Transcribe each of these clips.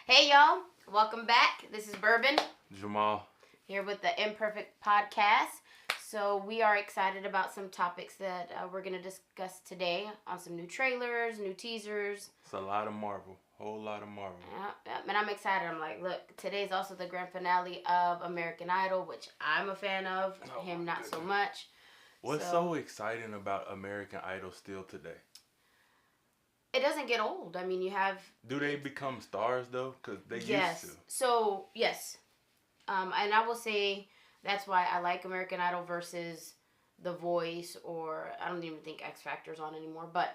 Hey y'all, welcome back. This is Bourbon Jamal. here with the Imperfect Podcast. So we are excited about some topics that we're going to discuss today on some new trailers, new teasers. It's a lot of Marvel. Whole lot of Marvel. Yeah, and I'm excited. I'm like, look, today's also the grand finale of American Idol, which I'm a fan of. Him not so much. What's so exciting about American Idol still today? It doesn't get old. I mean, you have... Do they become stars, though? Because they used to. So, yes. And I will say that's why I like American Idol versus The Voice, or I don't even think X Factor's on anymore. But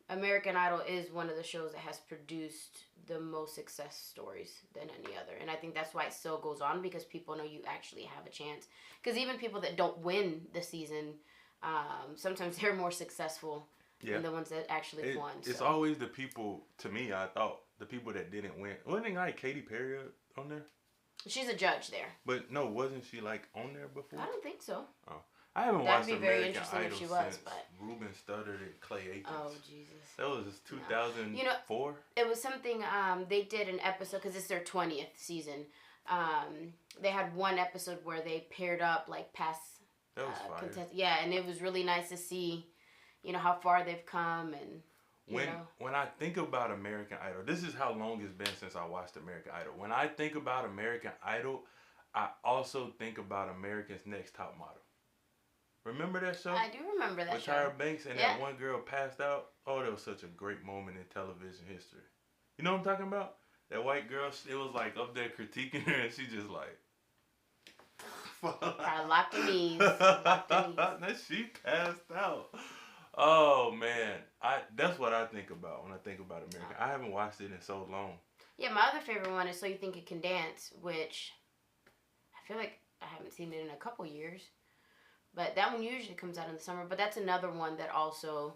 American Idol is one of the shows that has produced the most success stories than any other. And I think that's why it still goes on, because people know you actually have a chance. Because even people that don't win the season, sometimes they're more successful than the ones that actually won. It's always the people, to me, I thought, the people that didn't win. Wasn't like Katy Perry on there? She's a judge there. But no, wasn't she like on there before? I don't think so. Oh. I haven't watched American very interesting Idol if she was, since but... Ruben Studdard and Clay Aiken. Oh, Jesus. That was 2004? It was something, they did an episode, because it's their 20th season. They had one episode where they paired up, like, past contestants. Yeah, and it was really nice to see, how far they've come, and... When I think about American Idol, this is how long it's been since I watched American Idol. When I think about American Idol, I also think about America's Next Top Model. Remember that show? I do remember that show. With Tyra Banks and that one girl passed out. Oh, that was such a great moment in television history. You know what I'm talking about? That white girl, it was like up there critiquing her, and she just like... I locked her knees. Then she passed out. Oh man, that's what I think about when I think about America. I haven't watched it in so long. Yeah, my other favorite one is So You Think It Can Dance, which I feel like I haven't seen it in a couple years. But that one usually comes out in the summer. But that's another one that also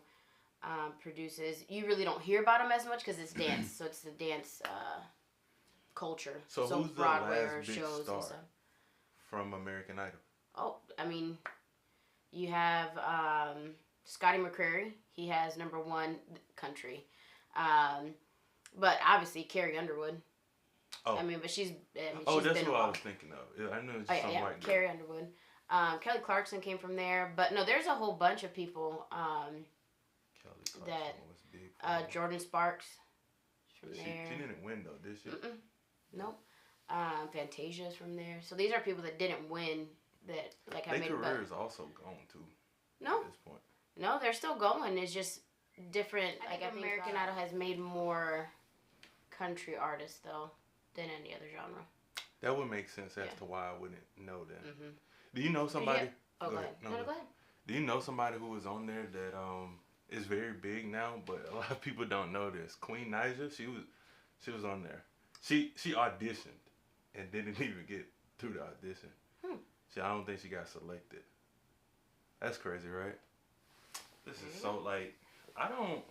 produces. You really don't hear about them as much because it's dance. So it's the dance culture. So who's Broadway the last big shows star and stuff from American Idol? Oh, I mean, you have Scotty McCreery. He has #1 country. But obviously Carrie Underwood. Oh. I mean, but she's that's who I was thinking of. I know it's some white girl. Carrie Underwood. Kelly Clarkson came from there. But no, there's a whole bunch of people Kelly Clarkson was big. Jordan Sparks from there. She didn't win, though, did she? Nope. Fantasia's from there. So these are people that didn't win that like have made their career is also gone, too. No. At this point. No, they're still going. It's just different. I think American Idol has made more country artists, though, than any other genre. That would make sense as to why I wouldn't know then. Do you know somebody? Go ahead. No, go ahead. Do you know somebody who was on there that is very big now, but a lot of people don't know this? Queen Naija, she was on there. She auditioned and didn't even get through the audition. I don't think she got selected. That's crazy, right? This is so like I don't.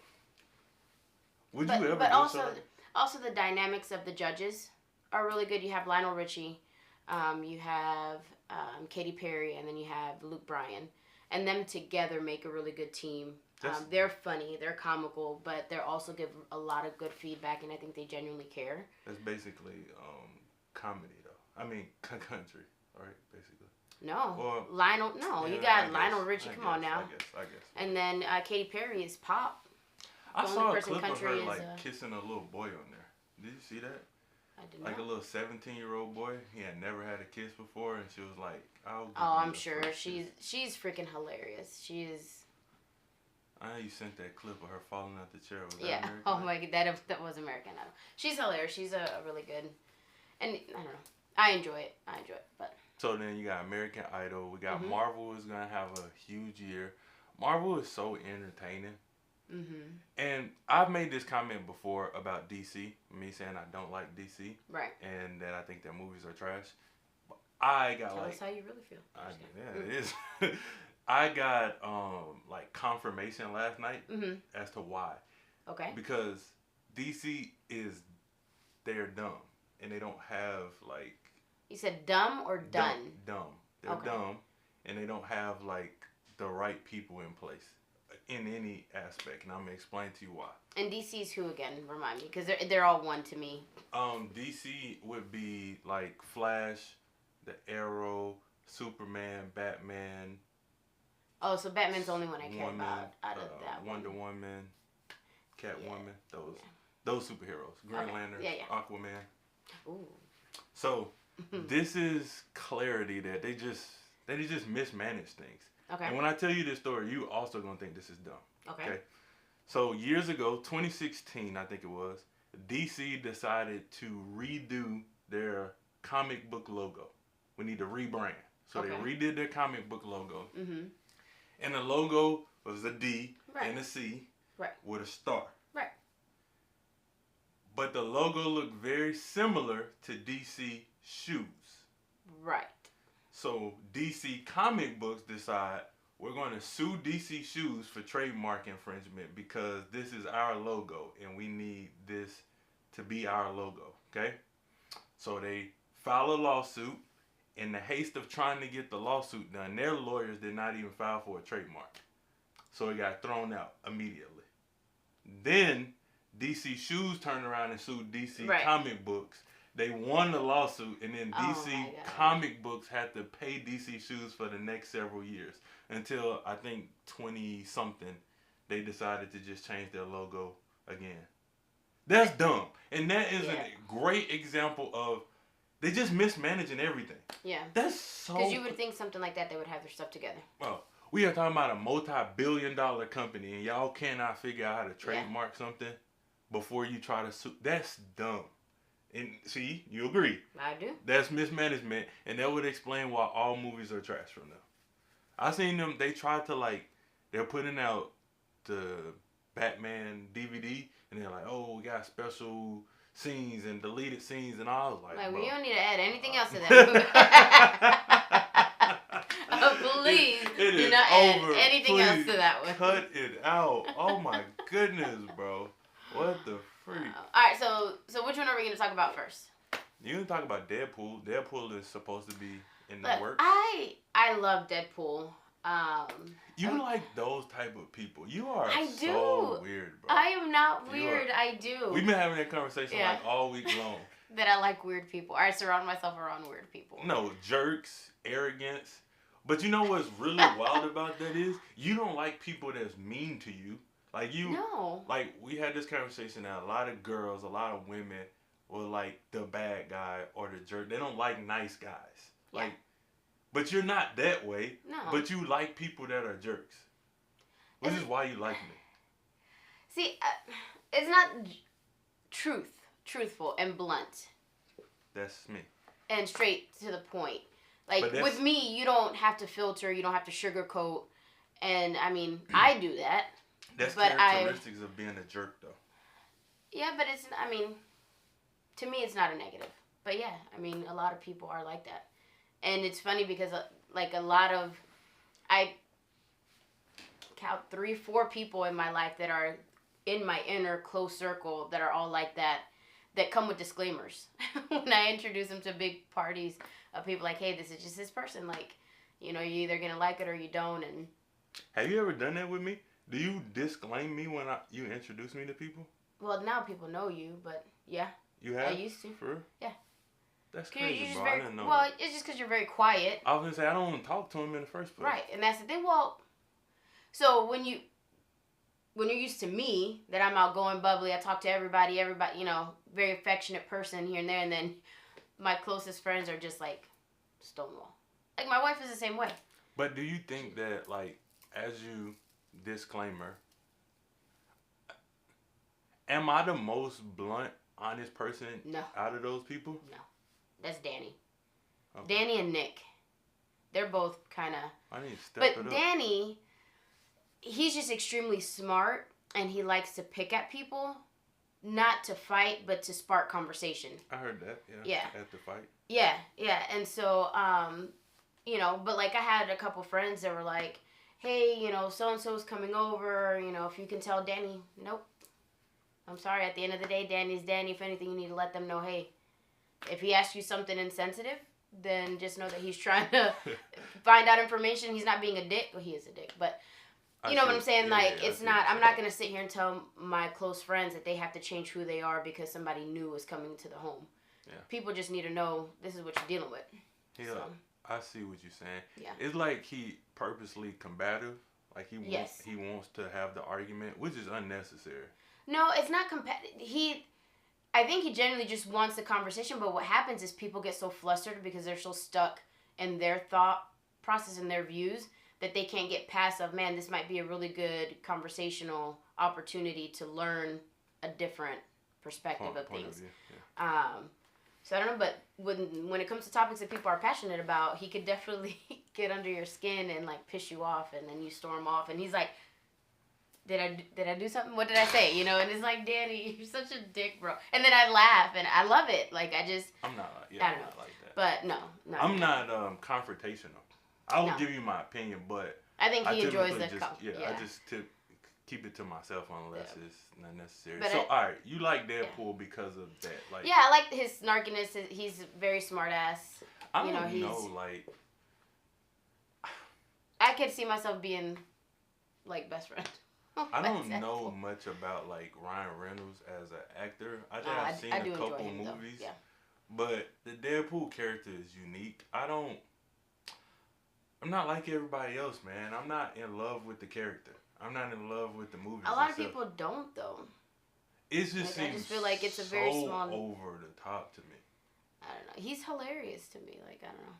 Would you ever? But also the dynamics of the judges are really good. You have Lionel Richie, you have Katy Perry, and then you have Luke Bryan, and them together make a really good team. They're funny, they're comical, but they also give a lot of good feedback, and I think they genuinely care. That's basically comedy, though. I mean, country, right? Basically. No, or, Lionel. No, you got Lionel Richie. Come on now. I guess. And then Katy Perry is pop. I saw a clip of her like kissing a little boy on there. Did you see that? I did not. Like a little 17-year-old boy. He had never had a kiss before, and she was like, "Oh, I'm sure she's freaking hilarious. She is." I know you sent that clip of her falling out the chair. Was that yeah. American? My God, that was American Idol. She's hilarious. She's a really good, and I don't know. I enjoy it, but. So then you got American Idol. We got Marvel is gonna have a huge year. Marvel is so entertaining. And I've made this comment before about DC. Me saying I don't like DC. Right. And that I think their movies are trash. I got Tell us how you really feel. Yeah, it is. I got like confirmation last night as to why. Okay. Because DC they're dumb and they don't have like. You said dumb or done? Dumb. They're dumb, and they don't have like the right people in place. in any aspect, and I'm gonna explain to you why. And DC's who again? Remind me, because they're all one to me. DC would be like Flash, the Arrow, Superman, Batman. Oh, so Batman's the only one I care Woman, about out of that Wonder one. Woman, Catwoman, Yeah. those superheroes. Green Lantern, Aquaman. Ooh. So this is clarity that they just mismanage things. Okay. And when I tell you this story, you also gonna think this is dumb. Okay. So years ago, 2016, I think it was, DC decided to redo their comic book logo. We need to rebrand. So they redid their comic book logo. Mm-hmm. And the logo was a D and a C with a star. Right. But the logo looked very similar to DC shoes. Right. So DC comic books decide we're going to sue DC shoes for trademark infringement because this is our logo and we need this to be our logo. Okay? So they file a lawsuit. In the haste of trying to get the lawsuit done, their lawyers did not even file for a trademark. So it got thrown out immediately. Then DC Shoes turned around and sued DC Comic Books. They won the lawsuit, and then DC Comic Books had to pay DC Shoes for the next several years. Until, I think, 20-something, they decided to just change their logo again. That's dumb. And that is a great example of they just mismanaging everything. Yeah. That's so... Because you would think something like that, they would have their stuff together. Well, we are talking about a multi-billion-dollar company, and y'all cannot figure out how to trademark something before you try to sue. That's dumb. And see, you agree. I do. That's mismanagement, and that would explain why all movies are trash from now. I seen them, they tried to they're putting out the Batman DVD, and they're like, oh, we got special scenes and deleted scenes, and I was like, we don't need to add anything else to that movie. Please do not add anything else to that one. Cut it out. Oh my goodness, bro. What the freak? Alright, so which one are we going to talk about first? You're going to talk about Deadpool. Deadpool is supposed to be in the works. I love Deadpool. You like those type of people. You are so weird, bro. I am not weird. I do. We've been having that conversation all week long. That I like weird people. I surround myself around weird people. No, jerks, arrogance. But you know what's really wild about that is you don't like people that's mean to you. Like we had this conversation that a lot of girls, a lot of women will like the bad guy or the jerk. They don't like nice guys. Yeah. But you're not that way. No. But you like people that are jerks. Which is why you like me. See, it's not truthful and blunt. That's me. And straight to the point. Like, with me, you don't have to filter. You don't have to sugarcoat. And, I mean, I do that. That's characteristics of being a jerk, though. Yeah, but it's, I mean, to me, it's not a negative. But, yeah, I mean, a lot of people are like that. And it's funny because, like, a lot of, I count 3-4 people in my life that are in my inner close circle that are all like that come with disclaimers. When I introduce them to big parties of people like, hey, this is just this person. Like, you know, you're either going to like it or you don't. And have you ever done that with me? Do you disclaim me when you introduce me to people? Well, now people know you, but yeah. You have? I used to. For real? Yeah. That's crazy, bro. I didn't know. Well, it's just because you're very quiet. I was going to say, I don't want to talk to him in the first place. Right, and that's the thing. Well, so when you're used to me, that I'm outgoing, bubbly, I talk to everybody, you know, very affectionate person here and there, and then my closest friends are just like Stonewall. Like, my wife is the same way. But do you think that, like, as you disclaimer, am I the most blunt, honest person out of those people? No. That's Danny. Okay. Danny and Nick. They're both kind of... I need to step it up. But Danny, he's just extremely smart, and he likes to pick at people, not to fight, but to spark conversation. I heard that, yeah. At the fight. Yeah. And so, you know, but like I had a couple friends that were like, hey, you know, so-and-so's coming over, you know, if you can tell Danny, nope. I'm sorry, at the end of the day, Danny's Danny. If anything, you need to let them know, hey, if he asks you something insensitive, then just know that he's trying to find out information. He's not being a dick. Well, he is a dick. But You know what I'm saying? Yeah, Like, yeah, I it's see what not. you're I'm saying. not gonna sit here and tell my close friends that they have to change who they are because somebody new is coming to the home. Yeah. People just need to know this is what you're dealing with. Yeah, So, I see what you're saying. yeah. It's like he purposely combative. Like Yes. he wants to have the argument, which is unnecessary. No, it's not competitive. I think he genuinely just wants the conversation, but what happens is people get so flustered because they're so stuck in their thought process and their views that they can't get past of, man, this might be a really good conversational opportunity to learn a different perspective of Point things. of view. Yeah. So I don't know, but when it comes to topics that people are passionate about, he could definitely get under your skin and like piss you off, and then you storm off, and he's like, did I do something? What did I say? You know, and it's like, Danny, you're such a dick, bro. And then I laugh, and I love it. Like, I just, I'm not. I I'm don't know. not like that. But no, I'm not confrontational. I will No. give you my opinion, but I think he enjoys typically the I just keep it to myself unless it's not necessary. But so, all right, you like Deadpool because of that, like? Yeah, I like his snarkiness. He's very smart ass. I don't know, like. I could see myself being like best friend. I don't know much about like Ryan Reynolds as an actor. I've seen a couple movies, but the Deadpool character is unique. I'm not like everybody else, man. I'm not in love with the character. I'm not in love with the movie. A lot of people don't though. It just seems I just feel like it's a very small over the top to me. I don't know. He's hilarious to me. Like, I don't know.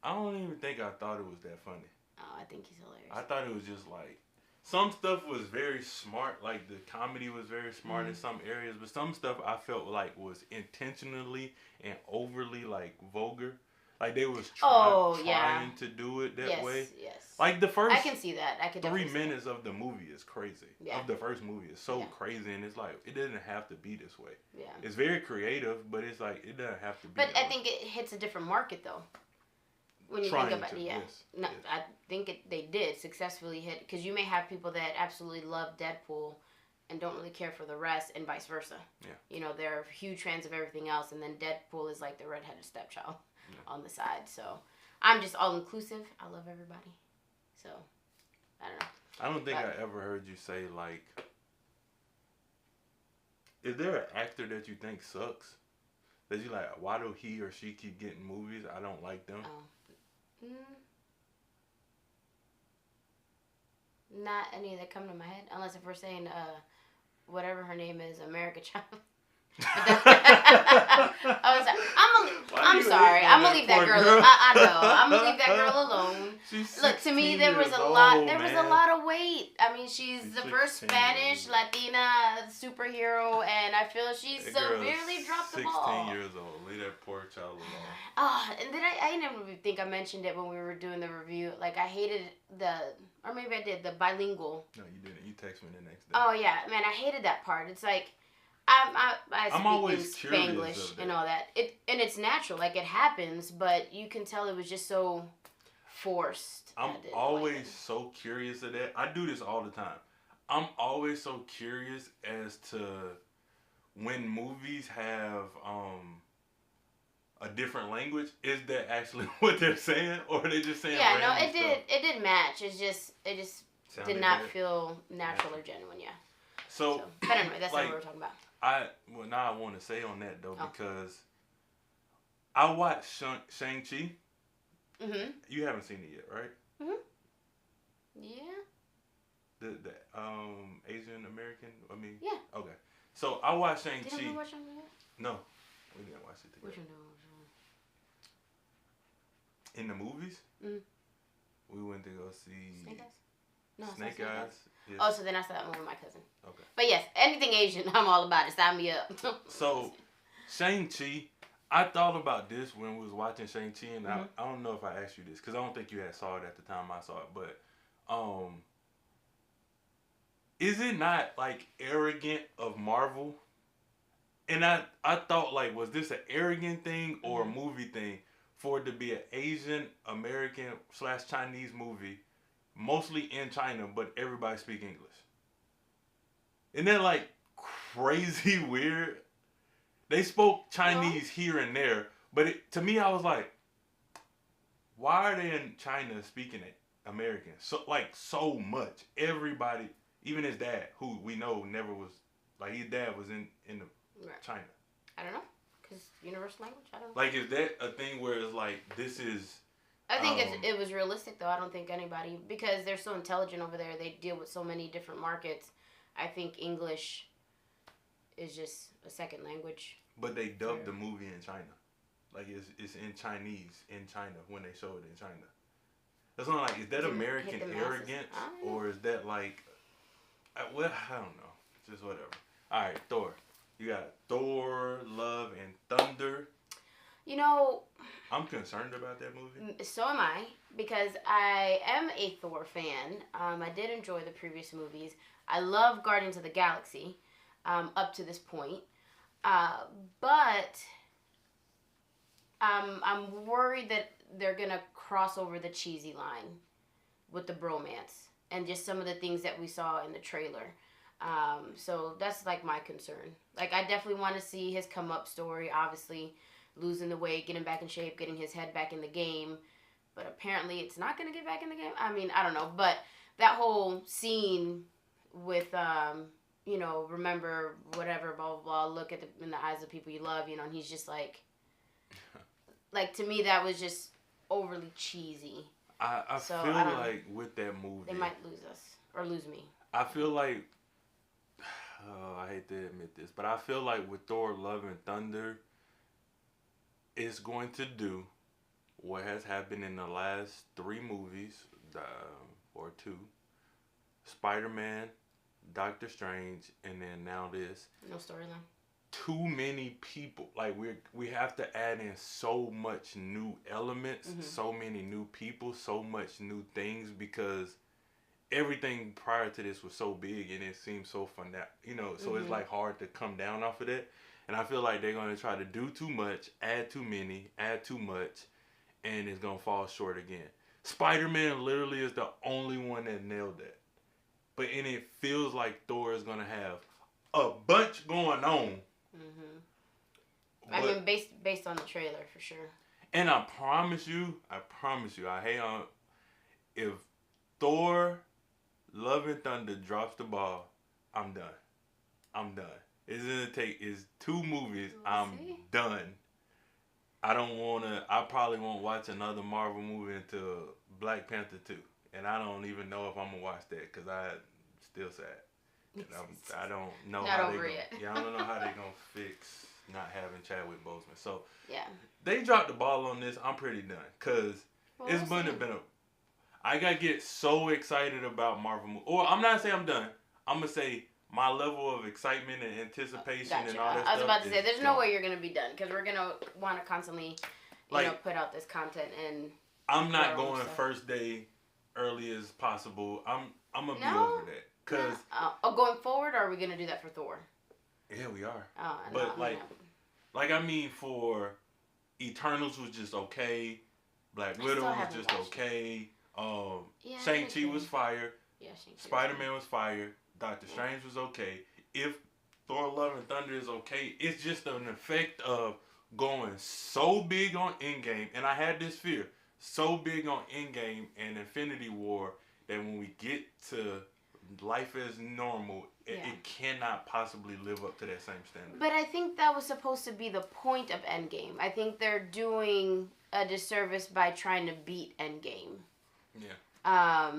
I don't even think I thought it was that funny. Oh, I think he's hilarious. I thought it was just like some stuff was very smart, like the comedy was very smart in some areas, but some stuff I felt like was intentionally and overly like vulgar. Like they was trying to do it that way. Yes. Like the first I can see that. I could 3 minutes of the movie is crazy. Yeah. Of the first movie is so crazy, and it's like it doesn't have to be this way. Yeah. It's very creative, but it's like it doesn't have to be. But I think it hits a different market though. When you think about it, no, yes. I think they did successfully hit, because you may have people that absolutely love Deadpool and don't really care for the rest, and vice versa. Yeah. You know, they're huge fans of everything else, and then Deadpool is like the redheaded stepchild on the side. So I'm just all inclusive. I love everybody. So I don't know. I don't think I ever heard you say like, is there an actor that you think sucks? That you like, why do he or she keep getting movies? I don't like them. Not any that come to my head, unless if we're saying whatever her name is, America Child. I'm sorry. I'm gonna leave that girl. I know. I'm gonna leave that girl alone. Look, to me, there was a lot. There was a lot of weight. I mean, she's the first Spanish Latina superhero, and I feel she's severely dropped the ball. 16 years old. Leave that poor child alone. And then I never think I mentioned it when we were doing the review. Like, I hated or maybe I did, the bilingual. No, you didn't. You texted me the next day. Oh yeah, man, I hated that part. It's like, I'm always speak in Spanglish and all that. And it's natural, like it happens, but you can tell it was just so forced. I'm always so curious of that. I do this all the time. I'm always so curious as to when movies have a different language. Is that actually what they're saying, or are they just saying? Yeah, no, it did. It did match. It just did not feel natural or genuine. Yeah. So but anyway, that's not what we're talking about. Now I want to say on that though, because I watched Shang-Chi. Mm-hmm. You haven't seen it yet, right? Mm-hmm. Yeah. The Asian American. I mean. Yeah. Okay. So I watched Shang-Chi. Did you watch Shang-Chi yet? No, we didn't watch it together. Which one? In the movies, we went to go see Snake Eyes. No, Snake Eyes. Yes. Oh, so then I saw that one with my cousin. Okay. But yes, anything Asian, I'm all about it. Sign me up. So, Shang-Chi, I thought about this when we was watching Shang-Chi, and I don't know if I asked you this, because I don't think you had saw it at the time I saw it, but is it not like arrogant of Marvel? And I thought, like, was this an arrogant thing or a movie thing for it to be an Asian American / Chinese movie, mostly in China, but everybody speak English? Isn't that like crazy weird? They spoke Chinese here and there, but to me, I was like, why are they in China speaking American. So much. Everybody, even his dad, who we know never was like his dad was in the Right. China. I don't know, because universal language. I don't know. Like, is that a thing where it's like this is? I think it was realistic though. I don't think anybody, because they're so intelligent over there. They deal with so many different markets. I think English is just a second language. But they dubbed the movie in China. Like it's in Chinese in China when they show it in China. That's not like, is that American arrogance or is that like, well, I don't know, just whatever. All right, Thor. You got Thor, Love and Thunder. You know, I'm concerned about that movie. So am I, because I am a Thor fan. I did enjoy the previous movies. I love Guardians of the Galaxy up to this point. But I'm worried that they're going to cross over the cheesy line with the bromance and just some of the things that we saw in the trailer. So that's like my concern. Like, I definitely want to see his come up story, obviously losing the weight, getting back in shape, getting his head back in the game. But apparently it's not going to get back in the game. I mean, I don't know. But that whole scene with, remember, whatever, blah, blah, blah, look at in the eyes of people you love, and he's just like, to me, that was just overly cheesy. I feel like with that movie, they might lose us or lose me. I feel like, I hate to admit this, but I feel like with Thor, Love and Thunder, it's going to do what has happened in the last 3 movies, or 2. Spider-Man, Doctor Strange, and then now this. No storyline. Too many people. Like, we have to add in so much new elements, so many new people, so much new things, because everything prior to this was so big and it seemed so fun that, so it's like hard to come down off of that. And I feel like they're going to try to do too much, add too many, add too much, and it's going to fall short again. Spider-Man literally is the only one that nailed that. And it feels like Thor is going to have a bunch going on. I mean, based on the trailer, for sure. And I promise you, if Thor, Love and Thunder drops the ball, I'm done. It's gonna take 2 movies. I'm done. I probably won't watch another Marvel movie until Black Panther 2. And I don't even know if I'm gonna watch that, because I'm still sad. I don't know how they I don't know how they gonna fix not having Chadwick Boseman. So yeah, they dropped the ball on this. I'm pretty done, because it's gonna been I gotta get so excited about Marvel movies. Or I'm not saying I'm done. I'm gonna say my level of excitement and anticipation and all that stuff. I was about to say, there's no way you're gonna be done, because we're gonna want to constantly, put out this content. And I'm not going first day early as possible. I'm gonna be over that. Cause going forward, or are we gonna do that for Thor? Yeah, we are. But I mean, for Eternals was just okay. Black Widow was just okay. Shang-Chi was fire. Yeah, Spider-Man was fire. Doctor Strange was okay. If Thor, Love and Thunder is okay, it's just an effect of going so big on Endgame, and I had this fear, so big on Endgame and Infinity War, that when we get to life as normal, it cannot possibly live up to that same standard. But I think that was supposed to be the point of Endgame. I think they're doing a disservice by trying to beat Endgame. Yeah.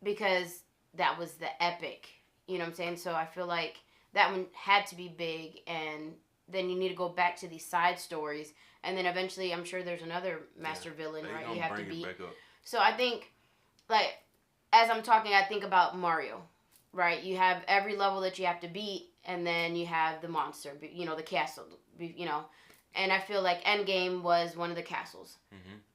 Because that was the epic. You know what I'm saying? So I feel like that one had to be big, and then you need to go back to these side stories, and then eventually I'm sure there's another master villain, right? You have to beat. So I think, like, as I'm talking, I think about Mario, right? You have every level that you have to beat, and then you have the monster, the castle, And I feel like Endgame was one of the castles.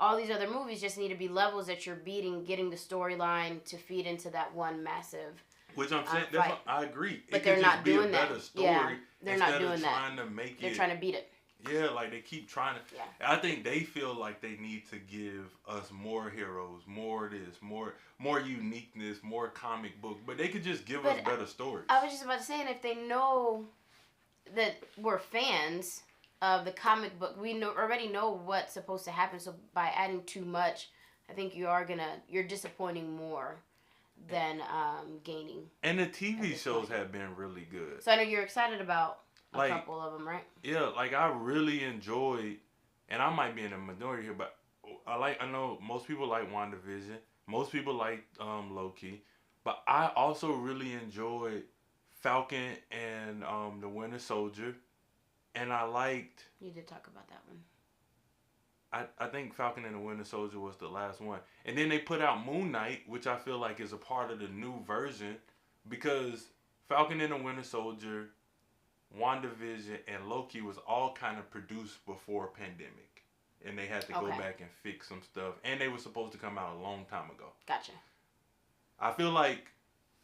All these other movies just need to be levels that you're beating, getting the storyline to feed into that one massive. Which I'm saying, I agree. But they're not doing that. Story they're not doing that. Trying to make they're trying to beat it. Yeah, like they keep trying to. Yeah. I think they feel like they need to give us more heroes, more this, more uniqueness, more comic book. But they could just give us better stories. I was just about to say, and if they know that we're fans of the comic book, we already know what's supposed to happen. So by adding too much, I think you're disappointing more than gaining. And the at TV this shows point. have been really good. So I know you're excited about a Like, couple of them, right? yeah, like I really enjoyed, and I might be in the minority here, but I know most people like WandaVision. Most people like Loki, but I also really enjoyed Falcon and the Winter Soldier, and I liked. You did talk about that one. I think Falcon and the Winter Soldier was the last one. And then they put out Moon Knight, which I feel like is a part of the new version because Falcon and the Winter Soldier, WandaVision, and Loki was all kind of produced before pandemic. And they had to go Okay. back and fix some stuff. And they were supposed to come out a long time ago. Gotcha. I feel like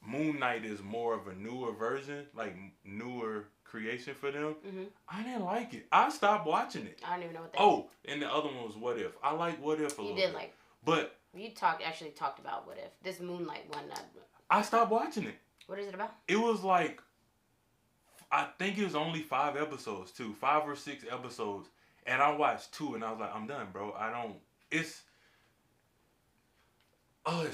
Moon Knight is more of a newer version, like newer creation for them. Mhm. I didn't like it. I stopped watching it. I don't even know what that. Oh, and the other one was What If. I like What If a You little did bit. like. But You actually talked about What If. This Moonlight one. I stopped watching it. What is it about? It was like, I think it was only 5 episodes too. 5 or 6 episodes. And I watched 2 and I was like, I'm done, bro. It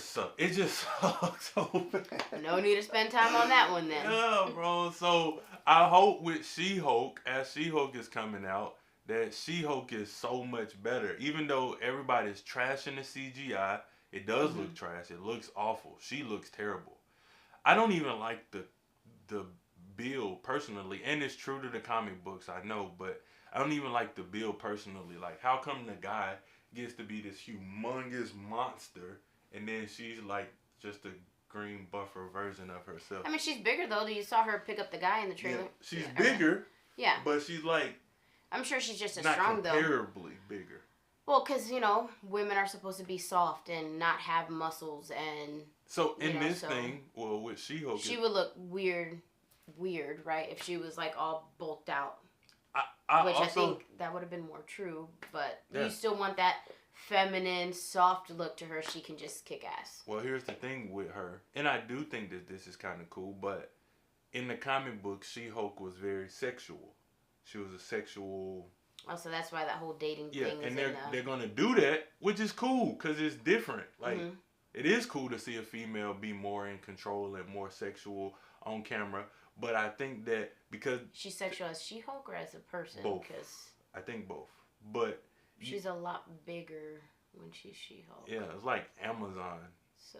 sucked. It just sucks so bad. No need to spend time on that one then. Yeah, bro. So I hope with She-Hulk, as She-Hulk is coming out, that She-Hulk is so much better. Even though everybody's trashing the CGI, it does look trash. It looks awful. She looks terrible. I don't even like the build personally, and it's true to the comic books, I know, but I don't even like the build personally. Like, how come the guy gets to be this humongous monster, and then she's like just a green buffer version of herself? I mean, she's bigger though. You saw her pick up the guy in the trailer. Yeah, she's bigger. Yeah. But she's like I'm sure she's just as not strong though. comparably bigger. Well, because women are supposed to be soft and not have muscles, and So in this thing, well, with She-Hulk, she would look weird, right? If she was like all bulked out. I think that would have been more true, but Yeah. you still want that feminine, soft look to her. She can just kick ass. Well, here's the thing with her, and I do think that this is kind of cool, but in the comic book, She-Hulk was very sexual. She was a sexual. Oh, so that's why that whole dating Yeah, thing and is they're gonna do that, which is cool because it's different. Like Mhm. it is cool to see a female be more in control and more sexual on camera. But I think that because she's sexual as She-Hulk or as a person? Both. Because I think both, but she's a lot bigger when she's She-Hulk. yeah, it's like Amazon. So,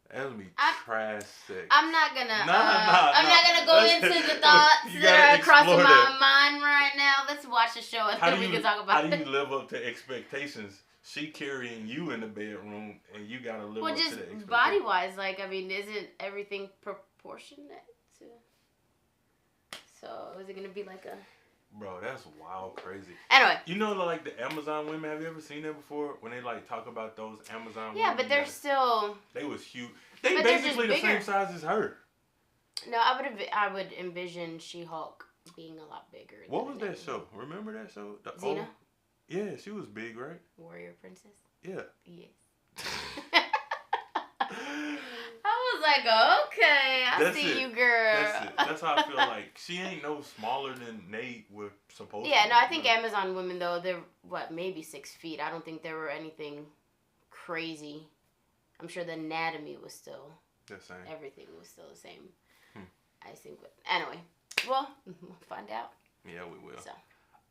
That would be I'm- trash sex. I'm not gonna. Nah, I'm not gonna go Let's- into the thoughts you that gotta are crossing explore my that. mind right now. Let's watch the show and then we can talk about how do it. you live up to expectations? She carrying you in the bedroom, and you gotta live Well, up to just the expectations. body wise, like, I mean, isn't everything proportionate to? So is it gonna be like a? Bro, that's wild, crazy. Anyway. You know, like the Amazon women. Have you ever seen that before? When they like talk about those Amazon women. Yeah, but they're still. They was huge. They But they're just basically the same bigger. size as her. No, I would envision She-Hulk being a lot bigger. What than was that Ant-Man. show? Remember that show? The Xena? Yeah, she was big, right? Warrior Princess. Yeah. Yes. I was like, okay, I That's see it. you, girl. That's it. That's how I feel like. She ain't no smaller than Nate was supposed to Yeah, be. no, I think you know? Amazon women though they're maybe 6 feet. I don't think there were anything crazy. I'm sure the anatomy was still The same. everything was still the same. I think. Anyway, well, we'll find out. Yeah, we will. So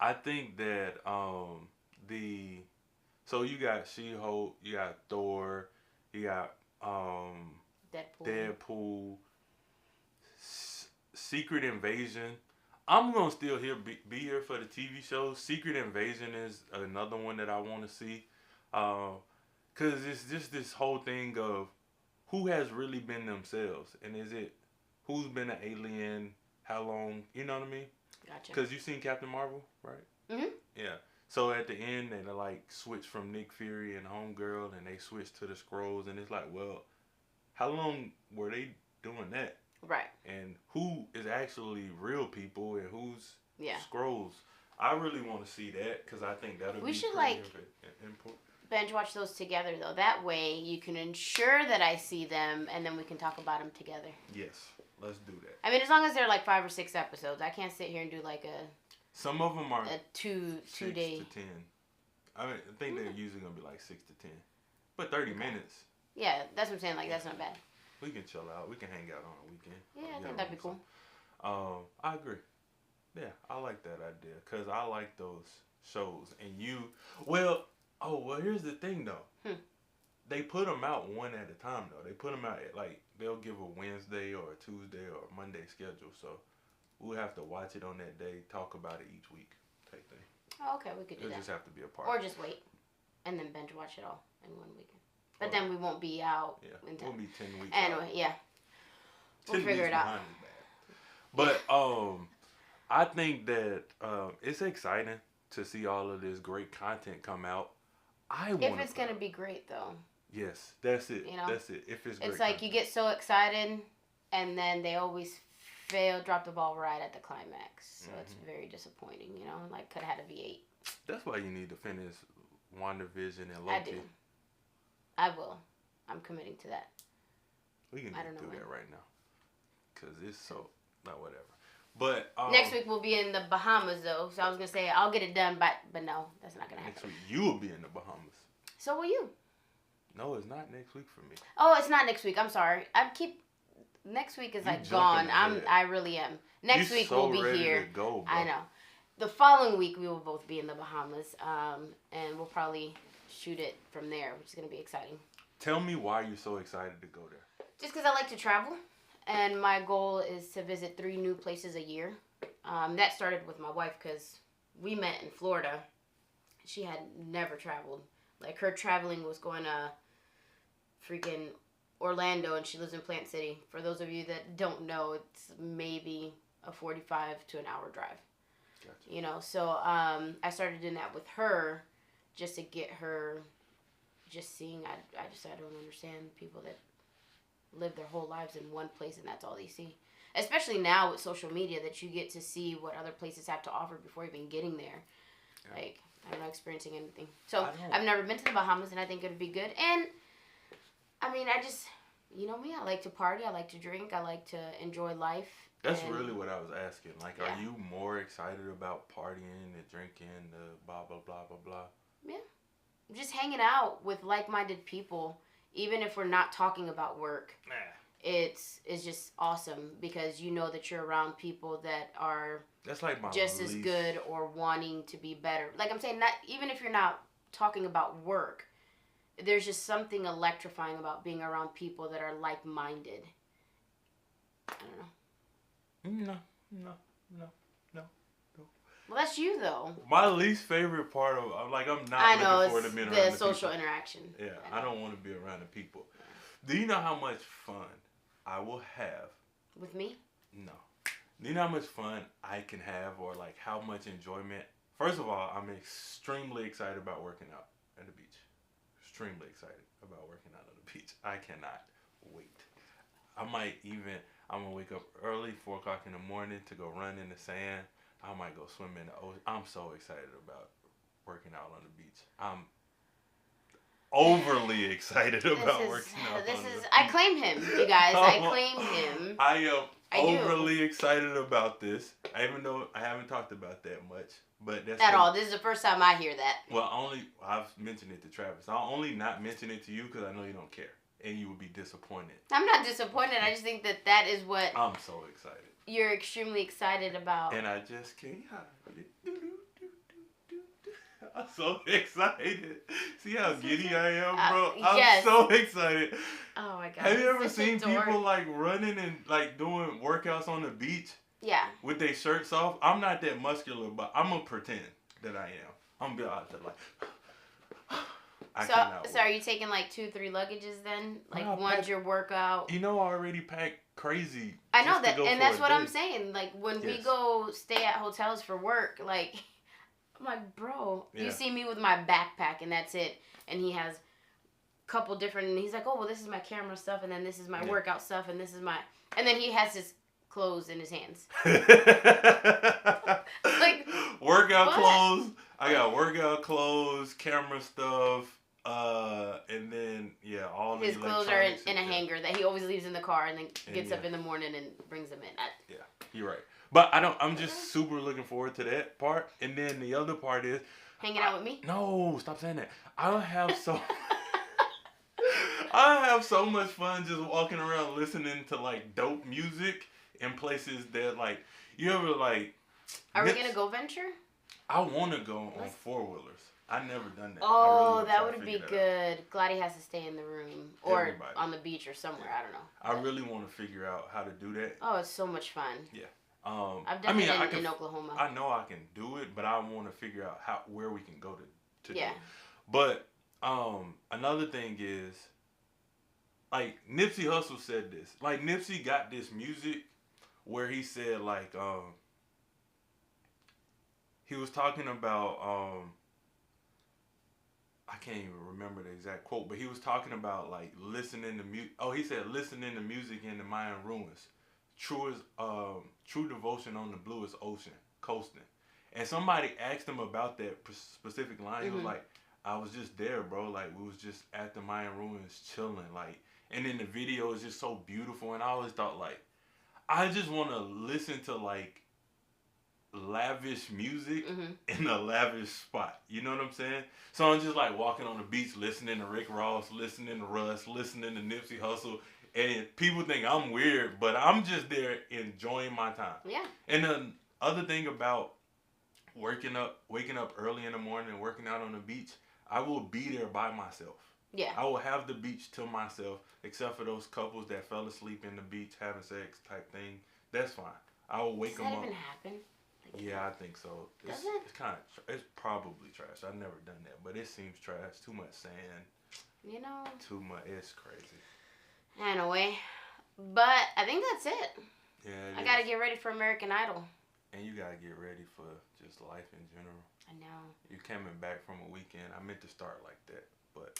I think that so you got She-Hulk, you got Thor, you got Deadpool, Secret Invasion. I'm gonna still be here for the TV show. Secret Invasion is another one that I want to see, cause it's just this whole thing of who has really been themselves, and is it who's been an alien, how long, you know what I mean? gotcha. Cause you've seen Captain Marvel, right? Mhm. Yeah. So at the end, they like switch from Nick Fury and Homegirl, and they switch to the Skrulls, and it's like, well, how long were they doing that? Right. And who is actually real people and who's Yeah. Skrulls? I really want to see that because I think that'll We be should, pretty like, important. Binge watch those together though. That way you can ensure that I see them, and then we can talk about them together. Yes, let's do that. I mean, as long as they're like 5 or 6 episodes, I can't sit here and do like Some of them are a two 6 day. to 10. I think they're usually gonna be like 6 to 10. But 30 Okay. minutes, Yeah, that's what I'm saying. Like, that's not bad. we can chill out. We can hang out on a weekend. Yeah, I You think know that'd be what I'm cool. saying? I agree. Yeah, I like that idea because I like those shows. And you, well, well, here's the thing though. Hmm. They put them out one at a time though. They put them out at, like they'll give a Wednesday or a Tuesday or a Monday schedule. So we'll have to watch it on that day, talk about it each week, type thing. Oh, okay, we could do It'll that. just have to be a part. Or just wait and then binge watch it all in one weekend. But Or- then we won't be out Yeah, in we'll time. be 10 weeks. Anyway, yeah. We'll 10 figure weeks it out. behind is bad. But I think that it's exciting to see all of this great content come out. If it's gonna be great though. Yes, that's it. You know? That's it. If it's great It's like content. you get so excited and then they always drop the ball right at the climax. So it's very disappointing, you know? Like, could have had a V8. That's why you need to finish WandaVision and I Loki. do. I will. I'm committing to that. We can I don't just know do when. that right now. Because it's so, not whatever. But Next week we'll be in the Bahamas though. So I was going to say I'll get it done, but no, that's not going to next happen. week you will be in the Bahamas. So will you. No, it's not next week for me. Oh, it's not next week. I'm sorry. Next week is You like gone. jumping ahead. I really am. Next You week so we'll be ready here. to go, bro. I know. The following week we will both be in the Bahamas, and we'll probably shoot it from there, which is going to be exciting. Tell me why you're so excited to go there. Just because I like to travel, and my goal is to visit 3 new places a year. That started with my wife because we met in Florida. She had never traveled. Like, her traveling was going to freaking Orlando, and she lives in Plant City. For those of you that don't know, it's maybe a 45 to an hour drive. Gotcha. You know, so I started doing that with her just to get her just seeing. I don't understand people that live their whole lives in one place and that's all they see. Especially now with social media, that you get to see what other places have to offer before even getting there. Yeah. Like, I'm not experiencing anything. So I've never been to the Bahamas, and I think it would be good. And I mean, I just, you know me, I like to party, I like to drink, I like to enjoy life. That's really what I was asking. Like, Yeah. Are you more excited about partying, the drinking, the blah, blah, blah, blah, blah? Yeah. Just hanging out with like-minded people, even if we're not talking about work. Nah. It's just awesome because you know that you're around people that are That's like my just as good or wanting to be better. Like I'm saying, not even if you're not talking about work, there's just something electrifying about being around people that are like-minded. I don't know. No. Well, that's you though. My least favorite part of, like, I'm not I know, looking forward to being around the the social people. interaction. Yeah, I don't want to be around the people. Do you know how much fun I will have? With me? No. Do you know how much fun I can have, or like how much enjoyment? First of all, I'm extremely excited about working out at the beach. Extremely excited about working out on the beach. I cannot wait. I'm gonna wake up early, 4 o'clock in the morning, to go run in the sand. I might go swim in the ocean. I'm so excited about working out on the beach. I'm overly excited about working out on the beach. I claim him, you guys. I claim him. I am do. overly excited about this. I even though I haven't talked about that much, but that's At all. This is the first time I hear that. Well, I've mentioned it to Travis. I'll only not mention it to you because I know you don't care, and you will be disappointed. I'm not disappointed. I just think that is what I'm so excited. You're extremely excited about. And I just can't hide it. I'm so excited. See how giddy I am, bro? Yes. I'm so excited. Oh my god. Have you ever seen people like running and like doing workouts on the beach? Yeah. With their shirts off? I'm not that muscular, but I'm gonna pretend that I am. I'm gonna be out there like. So are you taking like 2-3 luggages then? Like one's your workout. You know, I already pack crazy. I know that, and that's what I'm saying. Like when we go stay at hotels for work, like I'm like, bro, you see me with my backpack and that's it, and he has a couple different. And he's like, oh well, this is my camera stuff, and then this is my workout stuff, and this is my, and then he has his clothes in his hands. Like workout clothes. I got workout clothes, camera stuff. And then all his clothes are in a hanger that he always leaves in the car, and then gets up in the morning and brings them in. Yeah, you're right. But I'm just super looking forward to that part. And then the other part is hanging out with me. No, stop saying that. I'll have so. I have so much fun just walking around listening to like dope music in places that like you ever like. Are we gonna go venture? I want to go on 4-wheelers. I never done that. I really Oh, would that try to would be figure that good. Glady has to stay in the room or Everybody. on the beach or somewhere. Yeah. I don't know. I really want to figure out how to do that. Oh, it's so much fun. Yeah. I've done it in I Oklahoma. I know I can do it, but I want to figure out where we can go to Yeah. do it. But another thing is like Nipsey Hussle said this. Like Nipsey got this music where he said like he was talking about I can't even remember the exact quote, but he was talking about like listening to music. Oh, he said listening to music in the mind ruins. True devotion on the bluest ocean, coasting. And somebody asked him about that specific line. He was like, "I was just there, bro. Like we was just at the Mayan ruins chilling. Like, and then the video is just so beautiful. And I always thought like, I just want to listen to like lavish music in a lavish spot. You know what I'm saying? So I'm just like walking on the beach, listening to Rick Ross, listening to Russ, listening to Nipsey Hussle, and people think I'm weird, but I'm just there enjoying my time. Yeah. And the other thing about waking up early in the morning and working out on the beach, I will be there by myself. Yeah. I will have the beach to myself, except for those couples that fell asleep in the beach having sex type thing. That's fine. I will wake them up. Does that even happen? Yeah, I think so. Does it? It's kind of, it's probably trash. I've never done that, but it seems trash. Too much sand. You know. Too much. It's crazy. Anyway, but I think that's it. Yeah. I gotta get ready for American Idol. And you gotta get ready for just life in general. I know. You coming back from a weekend. I meant to start like that, but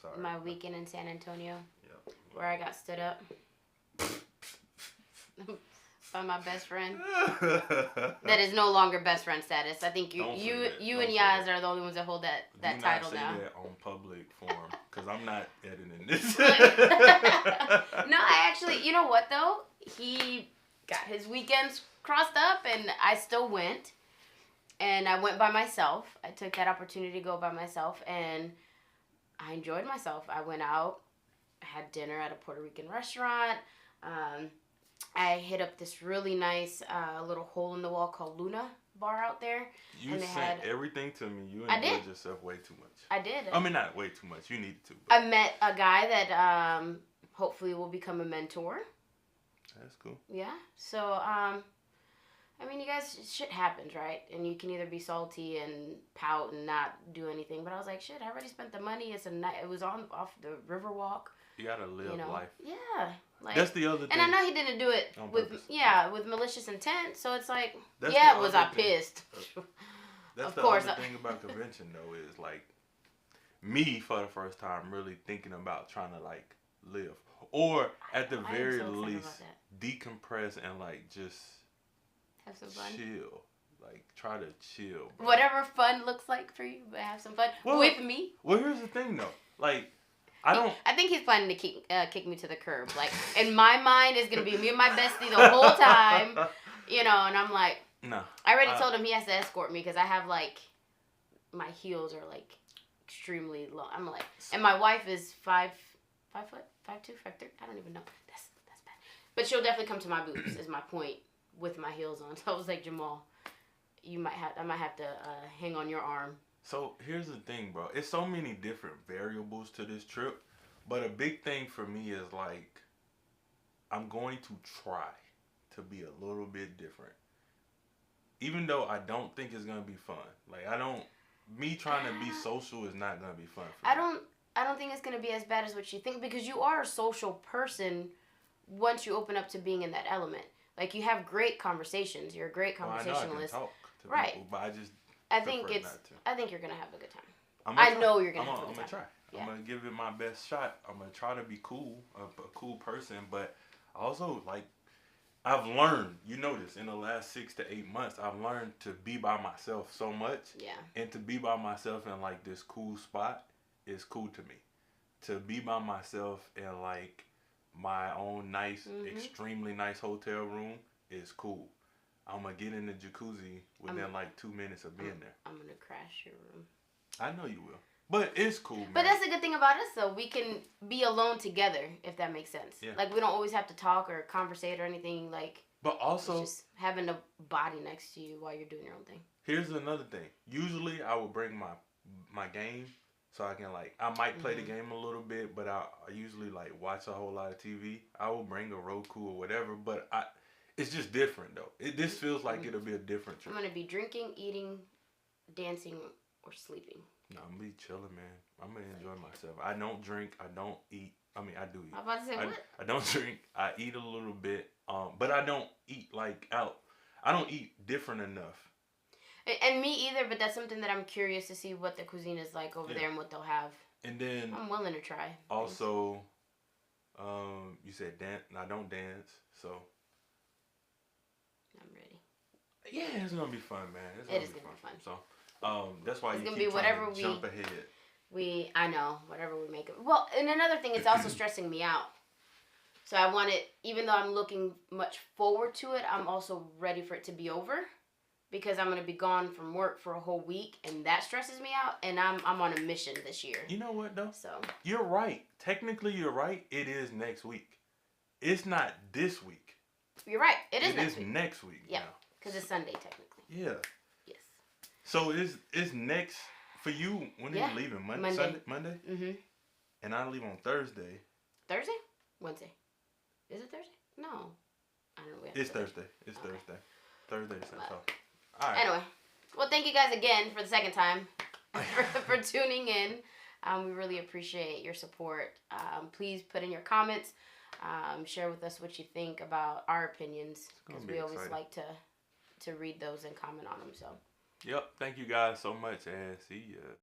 sorry. My weekend in San Antonio. Yep. Where I got stood up. By my best friend. That is no longer best friend status. I think you and Yaz are the only ones that hold that title now. Do not say that on public forum, because I'm not editing this. No, I actually, you know what though? He got his weekends crossed up, and I still went. And I went by myself. I took that opportunity to go by myself, and I enjoyed myself. I went out, had dinner at a Puerto Rican restaurant. I hit up this really nice little hole in the wall called Luna bar out there. You sent everything to me. You enjoyed yourself way too much. I did. I mean, not way too much. You needed to. I met a guy that hopefully will become a mentor. That's cool. Yeah. So, I mean, you guys, shit happens, right? And you can either be salty and pout and not do anything. But I was like, shit, I already spent the money. It was off the Riverwalk. You gotta live life. Yeah. Like, that's the other thing. And I know he didn't do it with malicious intent. So it's like, was I pissed? That's the other thing about convention though is like me for the first time really thinking about trying to like live or at the very least decompress and like just have some fun. Chill. Like try to chill. Bro. Whatever fun looks like for you, but have some fun with me. Well, here's the thing though. Like I think he's planning to kick me to the curb. Like, in my mind, it's going to be me and my bestie the whole time. You know, and I'm like... No. I already told him he has to escort me because I have, like... My heels are, like, extremely long. I'm like... And my wife is 5 foot? 5'2", 5'3"? I don't even know. That's bad. But she'll definitely come to my boobs, is my point, with my heels on. So I was like, Jamal, I might have to hang on your arm. So here's the thing, bro. It's so many different variables to this trip, but a big thing for me is like, I'm going to try to be a little bit different. Even though I don't think it's gonna be fun. Like me trying to be social is not gonna be fun for me. I don't think it's gonna be as bad as what you think because you are a social person once you open up to being in that element. Like you have great conversations. You're a great conversationalist. I know I can talk to people, but I think you're gonna have a good time. I know you're gonna have a good time. I'm gonna try. Yeah. I'm gonna give it my best shot. I'm gonna try to be cool, a cool person, but also like I've learned, you know this, in the last 6 to 8 months, I've learned to be by myself so much. Yeah. And to be by myself in like this cool spot is cool to me. To be by myself in like my own nice, extremely nice hotel room is cool. I'm going to get in the jacuzzi within like 2 minutes of being there. I'm going to crash your room. I know you will. But it's cool, man. But that's the good thing about us, though. We can be alone together, if that makes sense. Yeah. Like, we don't always have to talk or conversate or anything. Like, but also, it's just having a body next to you while you're doing your own thing. Here's another thing. Usually, I would bring my game so I can, like, I might play the game a little bit, but I usually, like, watch a whole lot of TV. I will bring a Roku or whatever, but it's just different, though. This feels like it'll be a different trip. I'm going to be drinking, eating, dancing, or sleeping. No, I'm gonna be chilling, man. I'm gonna enjoy myself. I don't drink. I don't eat. I mean, I do eat. I'm about to say what? I don't drink. I eat a little bit. But I don't eat like out. I don't eat different enough. And me either. But that's something that I'm curious to see what the cuisine is like over there and what they'll have. And then I'm willing to try. Also, you said dance. I don't dance, so I'm ready. Yeah, it's gonna be fun, man. It is gonna be fun. So. That's why it's you gonna keep be whatever trying to jump ahead. I know, whatever we make it. Well, and another thing, it's also stressing me out. So I want it, even though I'm looking much forward to it, I'm also ready for it to be over. Because I'm gonna be gone from work for a whole week, and that stresses me out. And I'm on a mission this year. You know what though? So you're right. Technically, you're right. It is next week. It's not this week. You're right. It is next week. Next week. Yeah, because it's Sunday technically. Yeah. Yes. So it's next for you. When are you leaving? Monday. Sunday? Monday. Mhm. And I leave on Thursday. Thursday? Wednesday? Is it Thursday? No. I don't know. It's Thursday. It's okay. Thursday. Thursday. So. All right. Anyway, well, thank you guys again for the second time for tuning in. We really appreciate your support. Please put in your comments. Share with us what you think about our opinions, because we always like to read those and comment on them. So. Yep. Thank you guys so much, and see ya.